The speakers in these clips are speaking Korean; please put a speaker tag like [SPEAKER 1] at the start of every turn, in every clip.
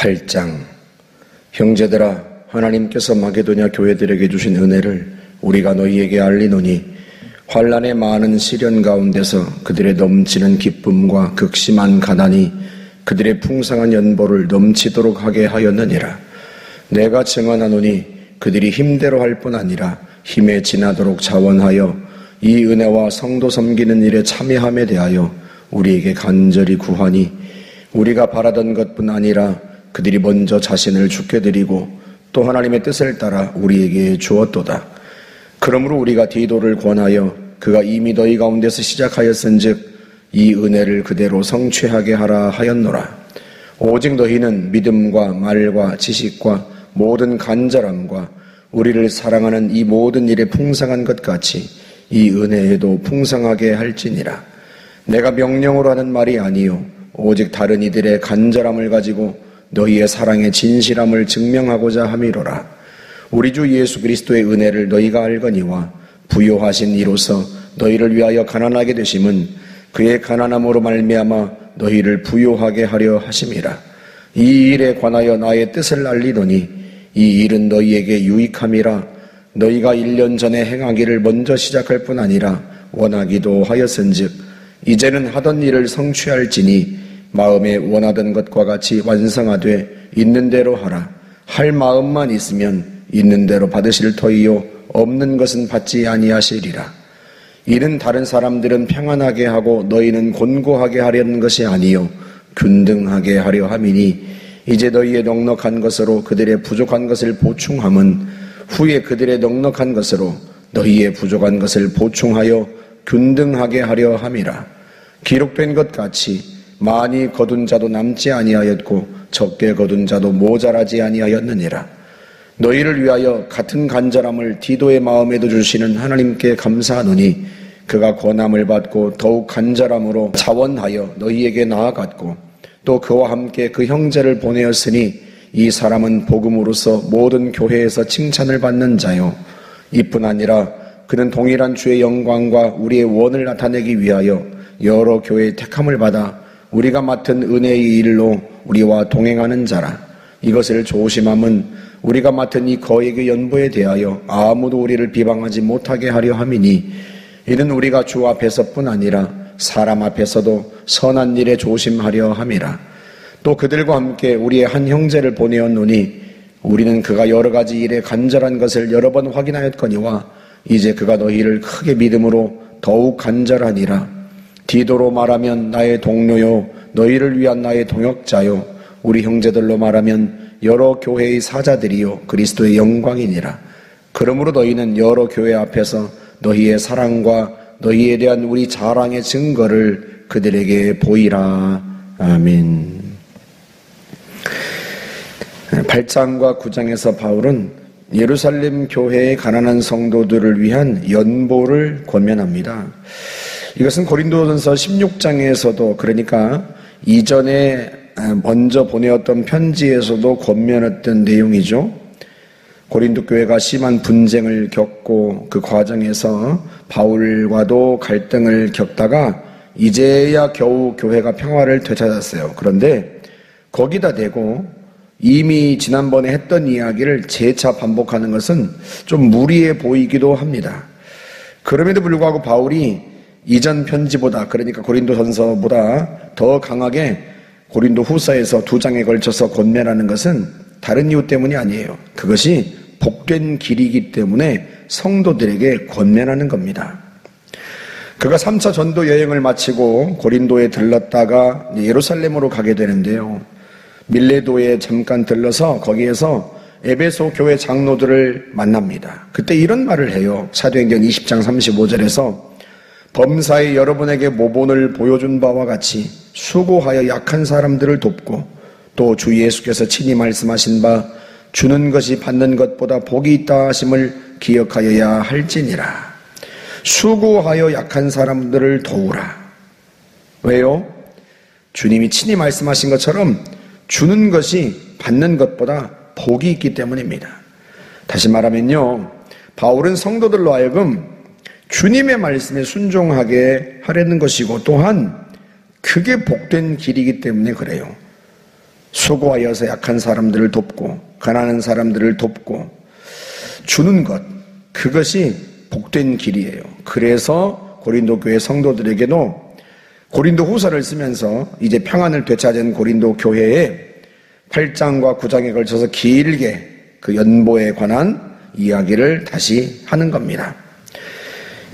[SPEAKER 1] 8장. 형제들아, 하나님께서 마게도냐 교회들에게 주신 은혜를 우리가 너희에게 알리노니 환난의 많은 시련 가운데서 그들의 넘치는 기쁨과 극심한 가난이 그들의 풍성한 연보를 넘치도록 하게 하였느니라. 내가 증언하노니 그들이 힘대로 할 뿐 아니라 힘에 지나도록 자원하여 이 은혜와 성도 섬기는 일에 참여함에 대하여 우리에게 간절히 구하니 우리가 바라던 것뿐 아니라 그들이 먼저 자신을 주께 드리고 또 하나님의 뜻을 따라 우리에게 주었도다. 그러므로 우리가 디도를 권하여 그가 이미 너희 가운데서 시작하였은즉 이 은혜를 그대로 성취하게 하라 하였노라. 오직 너희는 믿음과 말과 지식과 모든 간절함과 우리를 사랑하는 이 모든 일에 풍성한 것 같이 이 은혜에도 풍성하게 할지니라. 내가 명령으로 하는 말이 아니요 오직 다른 이들의 간절함을 가지고 너희의 사랑의 진실함을 증명하고자 함이로라. 우리 주 예수 그리스도의 은혜를 너희가 알거니와 부요하신 이로서 너희를 위하여 가난하게 되심은 그의 가난함으로 말미암아 너희를 부요하게 하려 하심이라. 이 일에 관하여 나의 뜻을 알리노니 이 일은 너희에게 유익함이라. 너희가 1년 전에 행하기를 먼저 시작할 뿐 아니라 원하기도 하였은즉 이제는 하던 일을 성취할지니 마음에 원하던 것과 같이 완성하되 있는 대로 하라. 할 마음만 있으면 있는 대로 받으실 터이요 없는 것은 받지 아니하시리라. 이는 다른 사람들은 평안하게 하고 너희는 곤고하게 하려는 것이 아니요 균등하게 하려 함이니 이제 너희의 넉넉한 것으로 그들의 부족한 것을 보충함은 후에 그들의 넉넉한 것으로 너희의 부족한 것을 보충하여 균등하게 하려 함이라. 기록된 것 같이 많이 거둔 자도 남지 아니하였고 적게 거둔 자도 모자라지 아니하였느니라. 너희를 위하여 같은 간절함을 디도의 마음에도 주시는 하나님께 감사하노니 그가 권함을 받고 더욱 간절함으로 자원하여 너희에게 나아갔고 또 그와 함께 그 형제를 보내었으니 이 사람은 복음으로서 모든 교회에서 칭찬을 받는 자요 이뿐 아니라 그는 동일한 주의 영광과 우리의 원을 나타내기 위하여 여러 교회의 택함을 받아 우리가 맡은 은혜의 일로 우리와 동행하는 자라. 이것을 조심함은 우리가 맡은 이 거액의 연보에 대하여 아무도 우리를 비방하지 못하게 하려 함이니 이는 우리가 주 앞에서뿐 아니라 사람 앞에서도 선한 일에 조심하려 함이라. 또 그들과 함께 우리의 한 형제를 보내었노니 우리는 그가 여러 가지 일에 간절한 것을 여러 번 확인하였거니와 이제 그가 너희를 크게 믿음으로 더욱 간절하니라. 디도로 말하면 나의 동료요 너희를 위한 나의 동역자요 우리 형제들로 말하면 여러 교회의 사자들이요 그리스도의 영광이니라. 그러므로 너희는 여러 교회 앞에서 너희의 사랑과 너희에 대한 우리 자랑의 증거를 그들에게 보이라. 아멘. 8장과 9장에서 바울은 예루살렘 교회의 가난한 성도들을 위한 연보를 권면합니다. 이것은 고린도전서 16장에서도 그러니까 이전에 먼저 보내었던 편지에서도 권면했던 내용이죠. 고린도 교회가 심한 분쟁을 겪고 그 과정에서 바울과도 갈등을 겪다가 이제야 겨우 교회가 평화를 되찾았어요. 그런데 거기다 대고 이미 지난번에 했던 이야기를 재차 반복하는 것은 좀 무리해 보이기도 합니다. 그럼에도 불구하고 바울이 이전 편지보다 그러니까 고린도전서보다 더 강하게 고린도 후서에서 2장에 걸쳐서 권면하는 것은 다른 이유 때문이 아니에요. 그것이 복된 길이기 때문에 성도들에게 권면하는 겁니다. 그가 3차 전도 여행을 마치고 고린도에 들렀다가 예루살렘으로 가게 되는데요. 밀레도에 잠깐 들러서 거기에서 에베소 교회 장로들을 만납니다. 그때 이런 말을 해요. 사도행전 20장 35절에서 범사에 여러분에게 모본을 보여준 바와 같이 수고하여 약한 사람들을 돕고 또 주 예수께서 친히 말씀하신 바 주는 것이 받는 것보다 복이 있다 하심을 기억하여야 할지니라. 수고하여 약한 사람들을 도우라. 왜요? 주님이 친히 말씀하신 것처럼 주는 것이 받는 것보다 복이 있기 때문입니다. 다시 말하면요, 바울은 성도들로 하여금 주님의 말씀에 순종하게 하려는 것이고 또한 그게 복된 길이기 때문에 그래요. 수고하여서 약한 사람들을 돕고 가난한 사람들을 돕고 주는 것, 그것이 복된 길이에요. 그래서 고린도 교회 성도들에게도 고린도 후서를 쓰면서 이제 평안을 되찾은 고린도 교회에 8장과 9장에 걸쳐서 길게 그 연보에 관한 이야기를 다시 하는 겁니다.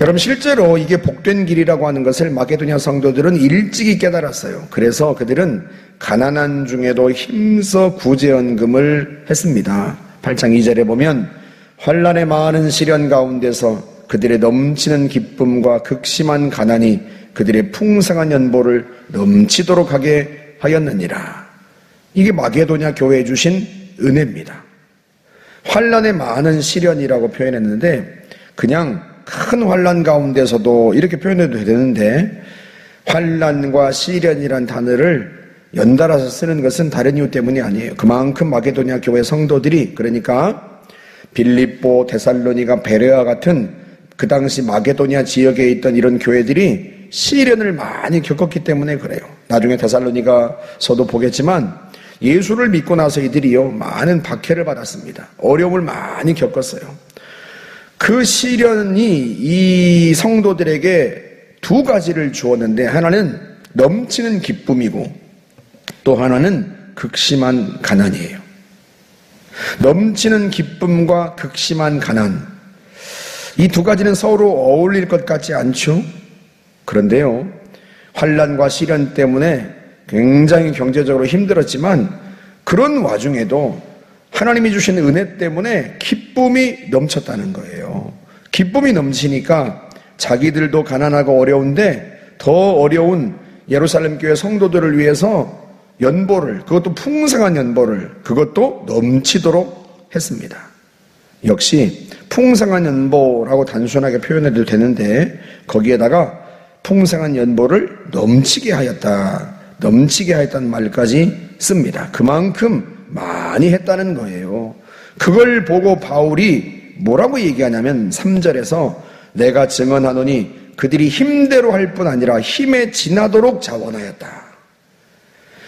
[SPEAKER 1] 여러분, 실제로 이게 복된 길이라고 하는 것을 마게도냐 성도들은 일찍이 깨달았어요. 그래서 그들은 가난한 중에도 힘써 구제연금을 했습니다. 8장 2절에 보면 환난의 많은 시련 가운데서 그들의 넘치는 기쁨과 극심한 가난이 그들의 풍성한 연보를 넘치도록 하게 하였느니라. 이게 마게도냐 교회에 주신 은혜입니다. 환난의 많은 시련이라고 표현했는데 그냥 큰 환난 가운데서도 이렇게 표현해도 되는데, 환난과 시련이란 단어를 연달아서 쓰는 것은 다른 이유 때문이 아니에요. 그만큼 마게도냐 교회 성도들이, 그러니까 빌립보, 데살로니가, 베레아 같은 그 당시 마게도냐 지역에 있던 이런 교회들이 시련을 많이 겪었기 때문에 그래요. 나중에 데살로니가서도 보겠지만 예수를 믿고 나서 이들이요 많은 박해를 받았습니다. 어려움을 많이 겪었어요. 그 시련이 이 성도들에게 두 가지를 주었는데, 하나는 넘치는 기쁨이고 또 하나는 극심한 가난이에요. 넘치는 기쁨과 극심한 가난, 이 두 가지는 서로 어울릴 것 같지 않죠? 그런데요, 환난과 시련 때문에 굉장히 경제적으로 힘들었지만 그런 와중에도 하나님이 주신 은혜 때문에 기쁨이 넘쳤다는 거예요. 기쁨이 넘치니까 자기들도 가난하고 어려운데 더 어려운 예루살렘 교회 성도들을 위해서 연보를, 그것도 풍성한 연보를, 그것도 넘치도록 했습니다. 역시 풍성한 연보라고 단순하게 표현해도 되는데 거기에다가 풍성한 연보를 넘치게 하였다, 넘치게 하였다는 말까지 씁니다. 그만큼 많이 했다는 거예요. 그걸 보고 바울이 뭐라고 얘기하냐면 3절에서 내가 증언하노니 그들이 힘대로 할 뿐 아니라 힘에 지나도록 자원하였다.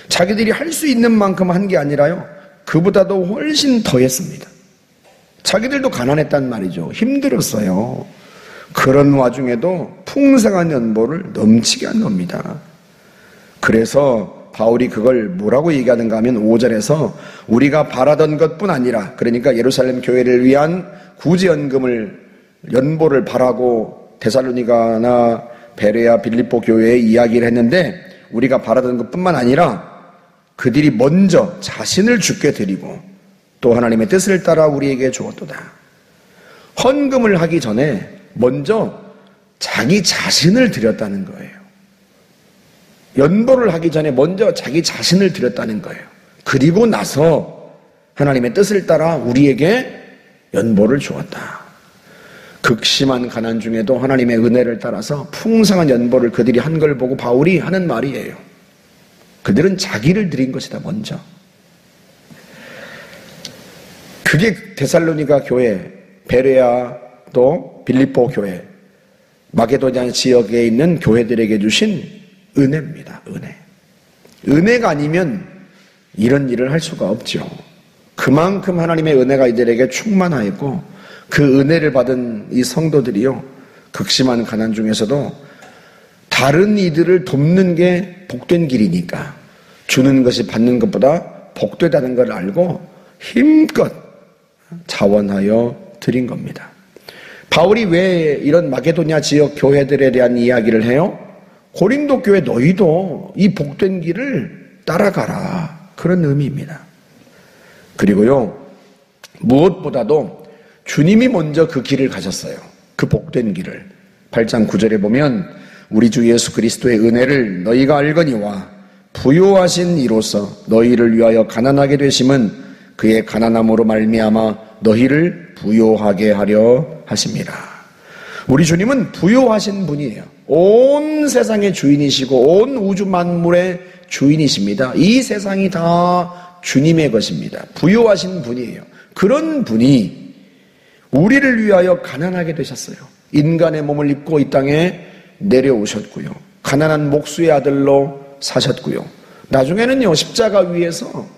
[SPEAKER 1] 자기들이 할 수 있는 만큼 한 게 아니라요, 그보다도 훨씬 더 했습니다. 자기들도 가난했단 말이죠. 힘들었어요. 그런 와중에도 풍성한 연보를 넘치게 한 겁니다. 그래서 바울이 그걸 뭐라고 얘기하는가 하면 5절에서 우리가 바라던 것뿐 아니라, 그러니까 예루살렘 교회를 위한 구제연금을, 연보를 바라고 데살로니가나 베레아, 빌립보 교회에 이야기를 했는데, 우리가 바라던 것뿐만 아니라 그들이 먼저 자신을 주께 드리고 또 하나님의 뜻을 따라 우리에게 주었도다. 헌금을 하기 전에 먼저 자기 자신을 드렸다는 거예요. 연보를 하기 전에 먼저 자기 자신을 드렸다는 거예요. 그리고 나서 하나님의 뜻을 따라 우리에게 연보를 주었다. 극심한 가난 중에도 하나님의 은혜를 따라서 풍성한 연보를 그들이 한 걸 보고 바울이 하는 말이에요. 그들은 자기를 드린 것이다, 먼저. 그게 데살로니가 교회, 베레아, 또 빌립보 교회, 마게도냐 지역에 있는 교회들에게 주신 은혜입니다. 은혜. 은혜가 아니면 이런 일을 할 수가 없죠. 그만큼 하나님의 은혜가 이들에게 충만하였고, 그 은혜를 받은 이 성도들이요, 극심한 가난 중에서도 다른 이들을 돕는 게 복된 길이니까 주는 것이 받는 것보다 복되다는 걸 알고 힘껏 자원하여 드린 겁니다. 바울이 왜 이런 마게도냐 지역 교회들에 대한 이야기를 해요? 고린도 교회 너희도 이 복된 길을 따라가라, 그런 의미입니다. 그리고요, 무엇보다도 주님이 먼저 그 길을 가셨어요. 그 복된 길을. 8장 9절에 보면 우리 주 예수 그리스도의 은혜를 너희가 알거니와 부요하신 이로써 너희를 위하여 가난하게 되심은 그의 가난함으로 말미암아 너희를 부요하게 하려 하심이라. 우리 주님은 부요하신 분이에요. 온 세상의 주인이시고 온 우주 만물의 주인이십니다. 이 세상이 다 주님의 것입니다. 부요하신 분이에요. 그런 분이 우리를 위하여 가난하게 되셨어요. 인간의 몸을 입고 이 땅에 내려오셨고요, 가난한 목수의 아들로 사셨고요, 나중에는요 십자가 위에서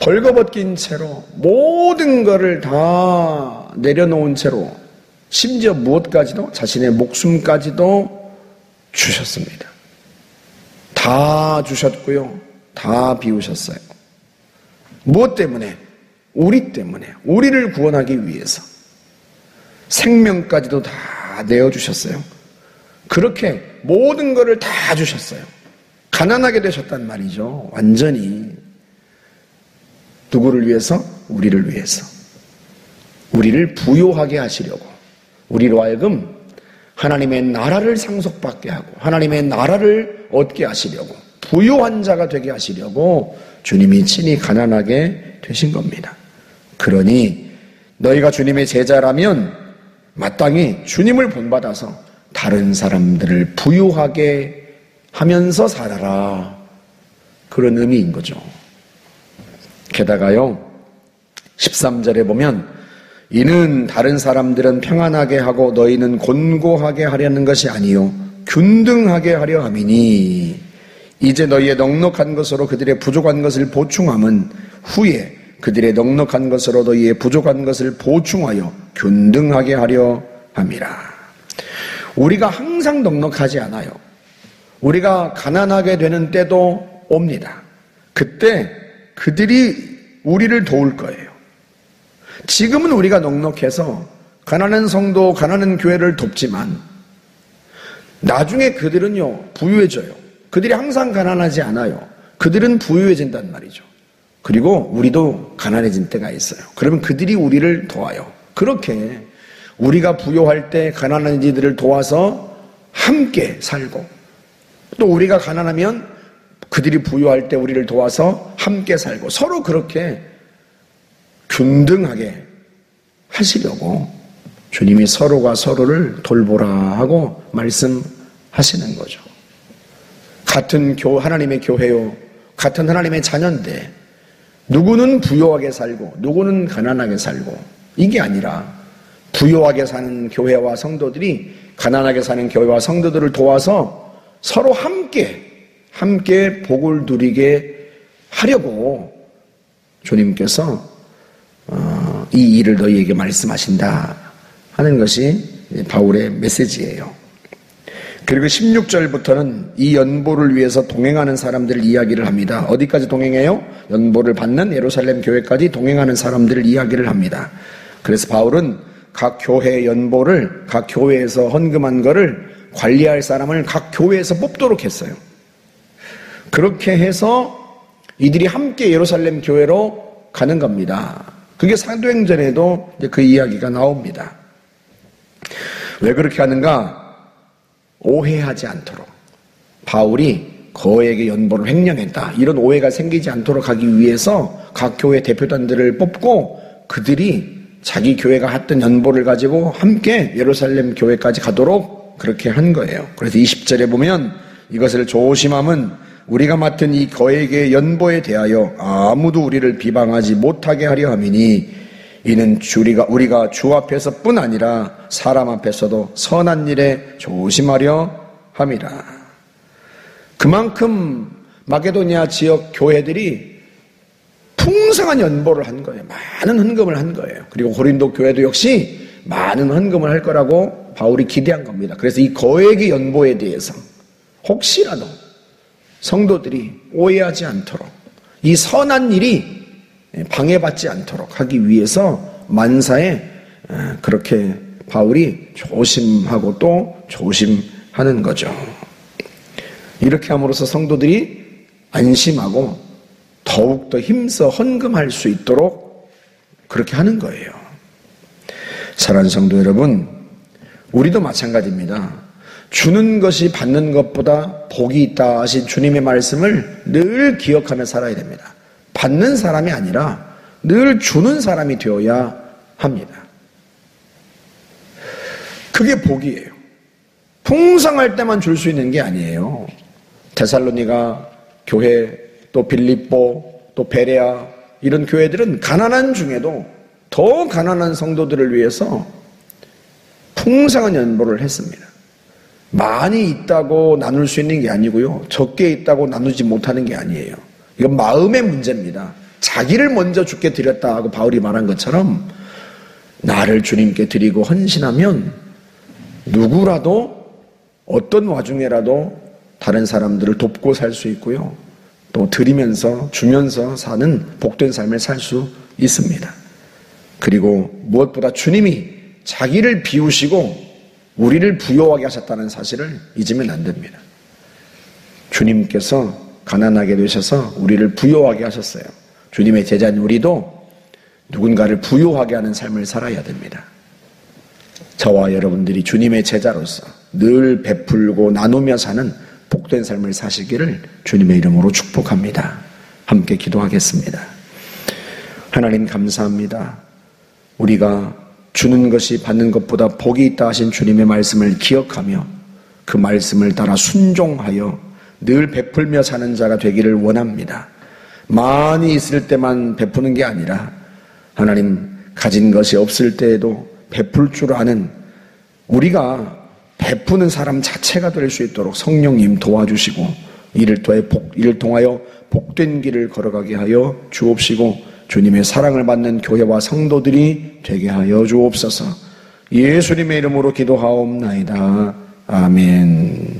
[SPEAKER 1] 벌거벗긴 채로 모든 것을 다 내려놓은 채로 심지어 무엇까지도 자신의 목숨까지도 주셨습니다. 다 주셨고요. 다 비우셨어요. 무엇 때문에? 우리 때문에. 우리를 구원하기 위해서. 생명까지도 다 내어주셨어요. 그렇게 모든 것을 다 주셨어요. 가난하게 되셨단 말이죠. 완전히. 누구를 위해서? 우리를 위해서. 우리를 부요하게 하시려고. 우리로 하여금 하나님의 나라를 상속받게 하고 하나님의 나라를 얻게 하시려고 부요한 자가 되게 하시려고 주님이 친히 가난하게 되신 겁니다. 그러니 너희가 주님의 제자라면 마땅히 주님을 본받아서 다른 사람들을 부요하게 하면서 살아라. 그런 의미인 거죠. 게다가요 13절에 보면 이는 다른 사람들은 평안하게 하고 너희는 곤고하게 하려는 것이 아니요 균등하게 하려 함이니 이제 너희의 넉넉한 것으로 그들의 부족한 것을 보충함은 후에 그들의 넉넉한 것으로 너희의 부족한 것을 보충하여 균등하게 하려 함이라. 우리가 항상 넉넉하지 않아요. 우리가 가난하게 되는 때도 옵니다. 그때 그들이 우리를 도울 거예요. 지금은 우리가 넉넉해서 가난한 성도, 가난한 교회를 돕지만 나중에 그들은요 부유해져요. 그들이 항상 가난하지 않아요. 그들은 부유해진단 말이죠. 그리고 우리도 가난해진 때가 있어요. 그러면 그들이 우리를 도와요. 그렇게 우리가 부유할 때 가난한 이들을 도와서 함께 살고 또 우리가 가난하면 그들이 부유할 때 우리를 도와서 함께 살고 서로 그렇게 균등하게 하시려고 주님이 서로가 서로를 돌보라 하고 말씀하시는 거죠. 같은 하나님의 교회요, 같은 하나님의 자녀인데 누구는 부유하게 살고 누구는 가난하게 살고 이게 아니라 부유하게 사는 교회와 성도들이 가난하게 사는 교회와 성도들을 도와서 서로 함께 복을 누리게 하려고 주님께서 이 일을 너희에게 말씀하신다 하는 것이 바울의 메시지예요. 그리고 16절부터는 이 연보를 위해서 동행하는 사람들을 이야기를 합니다. 어디까지 동행해요? 연보를 받는 예루살렘 교회까지 동행하는 사람들을 이야기를 합니다. 그래서 바울은 각 교회의 연보를 각 교회에서 헌금한 거를 관리할 사람을 각 교회에서 뽑도록 했어요. 그렇게 해서 이들이 함께 예루살렘 교회로 가는 겁니다. 그게 사도행전에도 그 이야기가 나옵니다. 왜 그렇게 하는가? 오해하지 않도록 바울이 거액의 연보를 횡령했다 이런 오해가 생기지 않도록 하기 위해서 각 교회 대표단들을 뽑고 그들이 자기 교회가 했던 연보를 가지고 함께 예루살렘 교회까지 가도록 그렇게 한 거예요. 그래서 20절에 보면 이것을 조심함은 우리가 맡은 이 거액의 연보에 대하여 아무도 우리를 비방하지 못하게 하려 함이니 이는 우리가 주 앞에서뿐 아니라 사람 앞에서도 선한 일에 조심하려 함이라. 그만큼 마게도니아 지역 교회들이 풍성한 연보를 한 거예요. 많은 헌금을 한 거예요. 그리고 고린도 교회도 역시 많은 헌금을 할 거라고 바울이 기대한 겁니다. 그래서 이 거액의 연보에 대해서 혹시라도 성도들이 오해하지 않도록 이 선한 일이 방해받지 않도록 하기 위해서 만사에 그렇게 바울이 조심하고 또 조심하는 거죠. 이렇게 함으로써 성도들이 안심하고 더욱더 힘써 헌금할 수 있도록 그렇게 하는 거예요. 사랑하는 성도 여러분, 우리도 마찬가지입니다. 주는 것이 받는 것보다 복이 있다 하신 주님의 말씀을 늘 기억하며 살아야 됩니다. 받는 사람이 아니라 늘 주는 사람이 되어야 합니다. 그게 복이에요. 풍성할 때만 줄 수 있는 게 아니에요. 데살로니가 교회, 또 빌립보, 또 베레아 이런 교회들은 가난한 중에도 더 가난한 성도들을 위해서 풍성한 연보를 했습니다. 많이 있다고 나눌 수 있는 게 아니고요. 적게 있다고 나누지 못하는 게 아니에요. 이건 마음의 문제입니다. 자기를 먼저 주께 드렸다 하고 바울이 말한 것처럼 나를 주님께 드리고 헌신하면 누구라도 어떤 와중에라도 다른 사람들을 돕고 살 수 있고요. 또 드리면서 주면서 사는 복된 삶을 살 수 있습니다. 그리고 무엇보다 주님이 자기를 비우시고 우리를 부요하게 하셨다는 사실을 잊으면 안 됩니다. 주님께서 가난하게 되셔서 우리를 부요하게 하셨어요. 주님의 제자인 우리도 누군가를 부요하게 하는 삶을 살아야 됩니다. 저와 여러분들이 주님의 제자로서 늘 베풀고 나누며 사는 복된 삶을 사시기를 주님의 이름으로 축복합니다. 함께 기도하겠습니다. 하나님 감사합니다. 우리가 주는 것이 받는 것보다 복이 있다 하신 주님의 말씀을 기억하며 그 말씀을 따라 순종하여 늘 베풀며 사는 자가 되기를 원합니다. 많이 있을 때만 베푸는 게 아니라 하나님 가진 것이 없을 때에도 베풀 줄 아는 우리가 베푸는 사람 자체가 될 수 있도록 성령님 도와주시고 이를 통하여 복된 길을 걸어가게 하여 주옵시고 주님의 사랑을 받는 교회와 성도들이 되게 하여 주옵소서. 예수님의 이름으로 기도하옵나이다. 아멘.